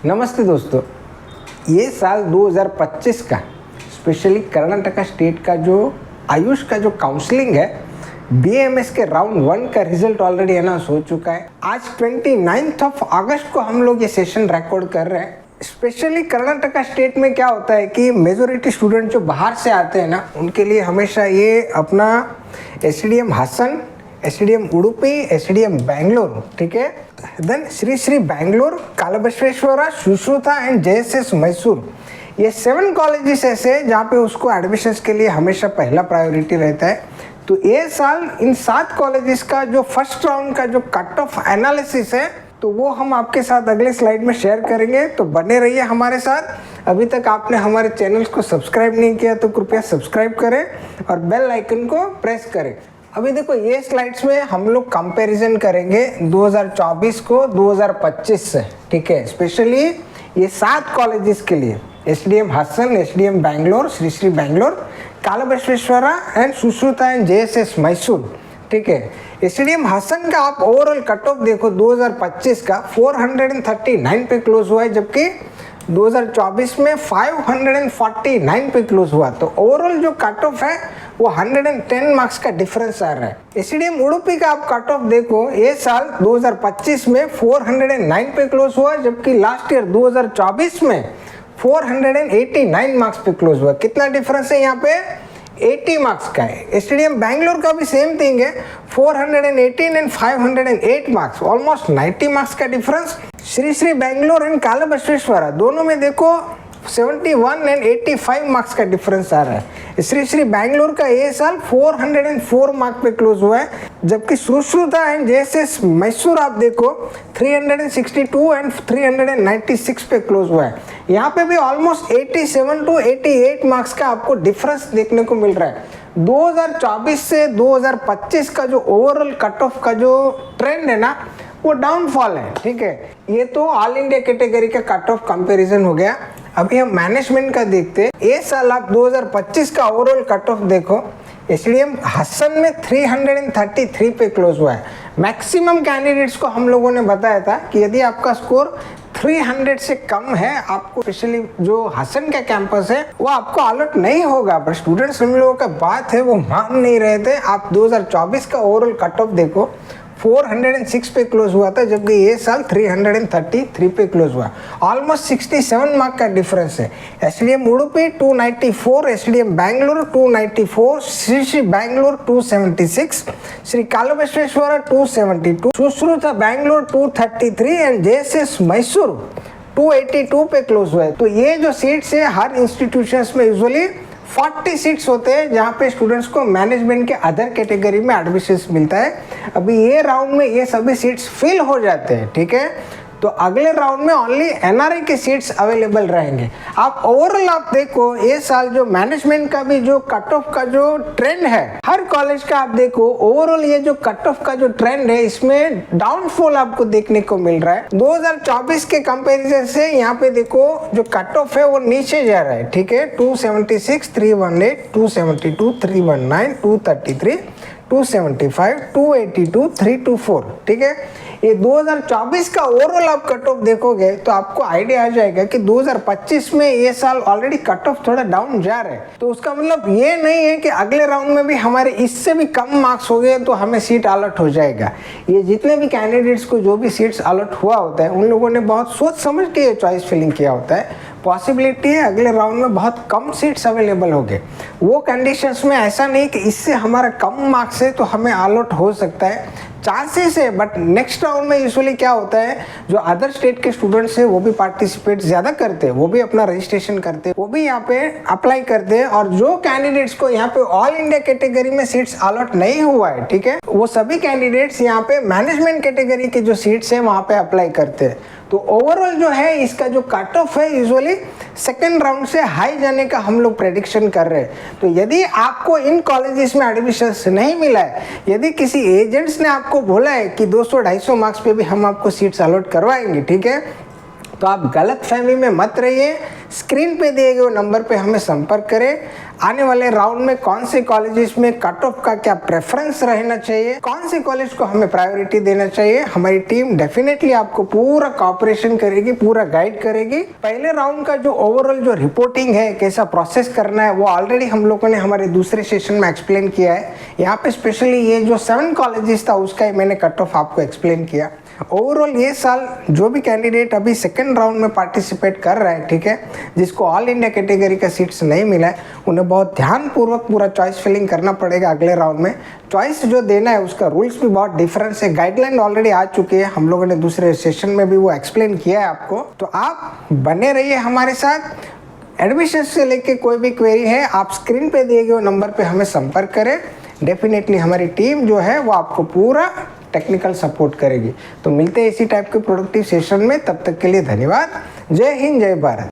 नमस्ते दोस्तों, ये साल 2025 का स्पेशली कर्नाटका स्टेट का जो आयुष का जो काउंसलिंग है BAMS के राउंड 1 का रिजल्ट ऑलरेडी अनाउंस हो चुका है। आज 29 अगस्त को हम लोग ये सेशन रिकॉर्ड कर रहे हैं। स्पेशली कर्नाटका स्टेट में क्या होता है कि मेजोरिटी स्टूडेंट जो बाहर से आते हैं ना, उनके लिए हमेशा ये अपना SDM Hassan, SDM Udupi, SDM Bangalore, ठीक है, then Shri Shri Bangalore, Kalabasaveshwara, Sushruta and JSS Mysore, ये 7 कॉलेजेस ऐसे जहाँ पे उसको एडमिशन्स के लिए हमेशा पहला प्रायोरिटी रहता है। तो ये साल इन 7 कॉलेजेस का जो फर्स्ट राउंड का जो कट ऑफ एनालिसिस है, तो वो हम आपके साथ अगले स्लाइड में शेयर करेंगे। तो बने रहिए हमारे साथ। अभी तक आपने हमारे चैनल को सब्सक्राइब नहीं किया तो कृपया सब्सक्राइब करें और बेल आइकन को प्रेस करें। अभी देखो, ये स्लाइड्स में हम लोग कंपैरिजन करेंगे 2024 को 2025 से, ठीक है। स्पेशली ये 7 कॉलेजेस के लिए SDM Hassan, SDM Bangalore, Shri Shri Bangalore, Kalabasaveshwara and Sushruta and JSS Mysore, ठीक है। SDM हासन का आप ओवरऑल कट ऑफ देखो 2025 का 439 पे क्लोज हुआ है, जबकि 2024 में 549 पे क्लोज हुआ। तो ओवरऑल जो कट ऑफ है वो 110 मार्क्स का डिफरेंस आ रहा है। SDM उडुपी का आप कट ऑफ देखो, ये साल 2025 में 409 पे क्लोज हुआ, जबकि लास्ट ईयर 2024 में 489 मार्क्स पे क्लोज हुआ। कितना डिफरेंस है यहाँ पे? 80 मार्क्स का है। SDM बैंगलोर का भी सेम थिंग है, 418 एंड 508 मार्क्स, ऑलमोस्ट 90 मार्क्स का डिफरेंस। श्री श्री बैंगलोर एंड कालबसवेश्वरा दोनों में देखो 71 एंड 85 मार्क्स का डिफरेंस आ रहा है। श्री श्री बैंगलोर का ये साल 404 मार्क पे क्लोज हुआ है, जबकि सुश्रुता एंड JSS मैसूर आप देखो 362 एंड 396 पे क्लोज हुआ है। यहाँ पे भी ऑलमोस्ट 87 टू 88 मार्क्स का आपको डिफरेंस देखने को मिल रहा है। 2024 से 2025 का जो ओवरऑल कट ऑफ का जो ट्रेंड है ना, वो डाउनफॉल है, ठीक है। ये तो ऑल इंडिया कैटेगरी का कट ऑफ कंपैरिजन हो गया। अभी हम मैनेजमेंट का देखते हैं। ये साल आप 2025 का ओवरऑल कट ऑफ देखो, SDM हासन में 333 पे क्लोज हुआ है। मैक्सिमम कैंडिडेट्स को हम लोगों ने बताया था कि यदि आपका स्कोर 300 से कम है, आपको स्पेशली जो हासन का कैंपस है वो आपको अलॉट नहीं होगा। पर स्टूडेंट्स हम लोगों का बात है वो मान नहीं रहे थे। आप 2024 का ओवरऑल कट ऑफ देखो, 406 पे क्लोज हुआ था, जबकि ये साल 333 पे क्लोज हुआ। ऑलमोस्ट 67 मार्क का डिफरेंस है। SDM Udupi 294, SDM Bangalore 294, Shri Shri Bangalore 276, Shri Kalabasaveshwara 272, Sushruta Bangalore 233 and JSS Mysore 282 पे क्लोज हुआ है। तो ये जो सीट्स है हर इंस्टीट्यूशंस में यूजुअली 40 सीट्स होते हैं जहाँ पे स्टूडेंट्स को मैनेजमेंट के अदर कैटेगरी में एडमिशन्स मिलता है। अभी ये राउंड में ये सभी सीट्स फिल हो जाते हैं, ठीक है। तो अगले राउंड में ओनली NRI के सीट्स अवेलेबल रहेंगे। आप ओवरऑल आप देखो, ये साल जो मैनेजमेंट का भी जो कट ऑफ का जो ट्रेंड है हर कॉलेज का, आप देखो ओवरऑल ये जो कट ऑफ का जो ट्रेंड है इसमें डाउनफॉल आपको देखने को मिल रहा है। 2024 के कंपैरिजन से यहाँ पे देखो जो कट ऑफ है वो नीचे जा रहा है, ठीक है। 276, 318, 272, 319, 233, 275, 282, 324, ठीक है। ये 2024 का ओवरऑल आप कट ऑफ देखोगे तो आपको आइडिया आ जाएगा कि 2025 में ये साल ऑलरेडी कट ऑफ थोड़ा डाउन जा रहा है। तो उसका मतलब ये नहीं है कि अगले राउंड में भी हमारे इससे भी कम मार्क्स हो गए तो हमें सीट अलॉट हो जाएगा। ये जितने भी कैंडिडेट्स को जो भी सीट्स अलॉट हुआ होता है उन लोगों ने बहुत सोच समझ के ये चॉइस फिलिंग किया होता है। पॉसिबिलिटी है अगले राउंड में बहुत कम सीट्स अवेलेबल हो गए। वो कंडीशंस में ऐसा नहीं कि इससे हमारा कम मार्क्स है तो हमें अलॉट हो सकता है, चांसेस है। बट नेक्स्ट राउंड में यूजुअली क्या होता है, जो अदर स्टेट के स्टूडेंट्स हैं वो भी पार्टिसिपेट ज़्यादा करते हैं, वो भी अपना रजिस्ट्रेशन करते हैं, वो भी यहाँ पे अप्लाई करते हैं। और जो कैंडिडेट्स को यहाँ पे ऑल इंडिया कैटेगरी में सीट्स अलॉट नहीं हुआ है, ठीक है, वो सभी कैंडिडेट्स यहाँ पे मैनेजमेंट कैटेगरी के जो सीट्स हैं वहाँ पे अप्लाई करते हैं। तो ओवरऑल जो है इसका जो कट ऑफ है यूजुअली सेकेंड राउंड से हाई जाने का हम लोग प्रेडिक्शन कर रहे हैं। तो यदि आपको इन कॉलेजेस में एडमिशन नहीं मिला है, यदि किसी एजेंट्स ने आपको बोला है कि 200-250 मार्क्स पे भी हम आपको सीट्स अलॉट करवाएंगे, ठीक है, तो आप गलत फहमी में मत रहिए। स्क्रीन पे दिए गए नंबर पे हमें संपर्क करें। आने वाले राउंड में कौन से कॉलेजेस में कट ऑफ का क्या प्रेफरेंस रहना चाहिए, कौन से कॉलेज को हमें प्रायोरिटी देना चाहिए। हमारी टीम डेफिनेटली आपको पूरा कॉपरेशन करेगी, पूरा गाइड करेगी। पहले राउंड का जो ओवरऑल जो रिपोर्टिंग है, कैसा प्रोसेस करना है, वो ऑलरेडी हम लोगों ने हमारे दूसरे सेशन में एक्सप्लेन किया है। यहाँ पे स्पेशली ये जो 7 कॉलेजेस था उसका ही मैंने कट ऑफ आपको एक्सप्लेन किया। ओवरऑल ये साल जो भी कैंडिडेट अभी सेकेंड राउंड में पार्टिसिपेट कर रहा है, ठीक है, जिसको ऑल इंडिया कैटेगरी का सीट्स नहीं मिला है, उन्हें बहुत ध्यानपूर्वक पूरा चॉइस फिलिंग करना पड़ेगा अगले राउंड में। चॉइस जो देना है उसका रूल्स भी बहुत डिफरेंस है, गाइडलाइन ऑलरेडी आ चुकी है, हम लोगों ने दूसरे सेशन में भी वो एक्सप्लेन किया है आपको। तो आप बने रहिए हमारे साथ। एडमिशन से लेके कोई भी क्वेरी है आप स्क्रीन पे दिए गए नंबर पे हमें संपर्क करें। डेफिनेटली हमारी टीम जो है वो आपको पूरा टेक्निकल सपोर्ट करेगी। तो मिलते हैं इसी टाइप के प्रोडक्टिव सेशन में, तब तक के लिए धन्यवाद। जय हिंद, जय भारत।